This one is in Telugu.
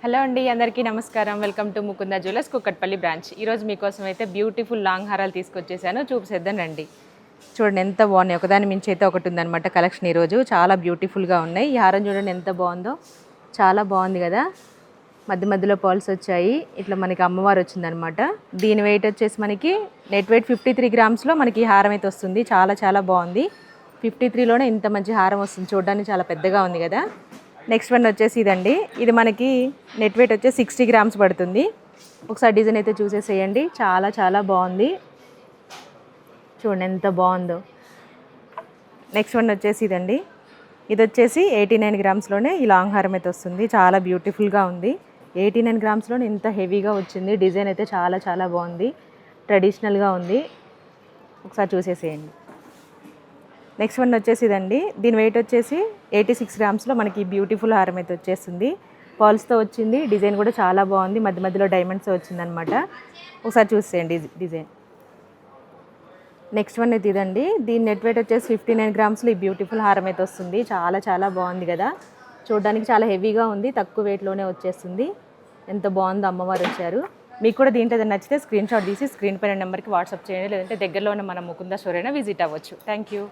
హలో అండి, అందరికీ నమస్కారం. Welcome to Mukunda jewellers Kukatpally branch. ఈరోజు మీకోసం అయితే బ్యూటిఫుల్ లాంగ్ హారాలు తీసుకొచ్చేసాను, చూపిసేద్దాం రండి. చూడండి ఎంత బాగున్నాయి, ఒకదాని మించి అయితే ఒకటి ఉందన్నమాట కలెక్షన్. ఈరోజు చాలా బ్యూటిఫుల్గా ఉన్నాయి. ఈ హారం చూడండి ఎంత బాగుందో, చాలా బాగుంది కదా. మధ్య మధ్యలో పర్ల్స్ వచ్చాయి, ఇట్లా మనకి అమ్మవారు వచ్చిందనమాట. దీని వెయిట్ వచ్చేసి మనకి నెట్ వెయిట్ 53 గ్రామ్స్లో మనకి ఈ హారం అయితే వస్తుంది. చాలా చాలా బాగుంది. 53లోనే ఇంత మంచి హారం వస్తుంది, చూడడానికి చాలా పెద్దగా ఉంది కదా. నెక్స్ట్ వన్ వచ్చేసి ఇదండి, ఇది మనకి నెట్ వెయిట్ వచ్చేసి 60 గ్రామ్స్ పడుతుంది. ఒకసారి డిజైన్ అయితే చూసేసేయండి, చాలా చాలా బాగుంది. చూడండి ఎంత బాగుందో. నెక్స్ట్ వన్ వచ్చేసి ఇదండి, ఇది వచ్చేసి 89 గ్రామ్స్లోనే ఈ లాంగ్ హారం అయితే వస్తుంది. చాలా బ్యూటిఫుల్గా ఉంది. 89 గ్రామ్స్లోనే ఇంత హెవీగా వచ్చింది. డిజైన్ అయితే చాలా చాలా బాగుంది, ట్రెడిషనల్గా ఉంది. ఒకసారి చూసేసేయండి. నెక్స్ట్ వన్ వచ్చేసి ఇదండి, దీని వెయిట్ వచ్చేసి 86 గ్రామ్స్లో మనకి బ్యూటిఫుల్ హారం అయితే వచ్చేస్తుంది. పర్ల్స్తో వచ్చింది, డిజైన్ కూడా చాలా బాగుంది. మధ్య మధ్యలో డైమండ్స్ వచ్చిందనమాట. ఒకసారి చూసేయండి డిజైన్. నెక్స్ట్ వన్ అయితే ఇదండి, దీని నెట్ వెయిట్ వచ్చేసి 59 గ్రామ్స్లో ఈ బ్యూటిఫుల్ హారం అయితే వస్తుంది. చాలా చాలా బాగుంది కదా, చూడడానికి చాలా హెవీగా ఉంది, తక్కువ వెయిట్లోనే వచ్చేస్తుంది. ఎంత బాగుందో, అమ్మవారు వచ్చారు. మీకు కూడా దీంట్లో ఏదైనా నచ్చితే స్క్రీన్ షాట్ తీసి స్క్రీన్ పైన నెంబర్కి వాట్సాప్ చేయండి, లేదంటే దగ్గరలో ఉన్న మన ముకుంద స్టోర్ అయినా విజిట్ అవ్వచ్చు. Thank you.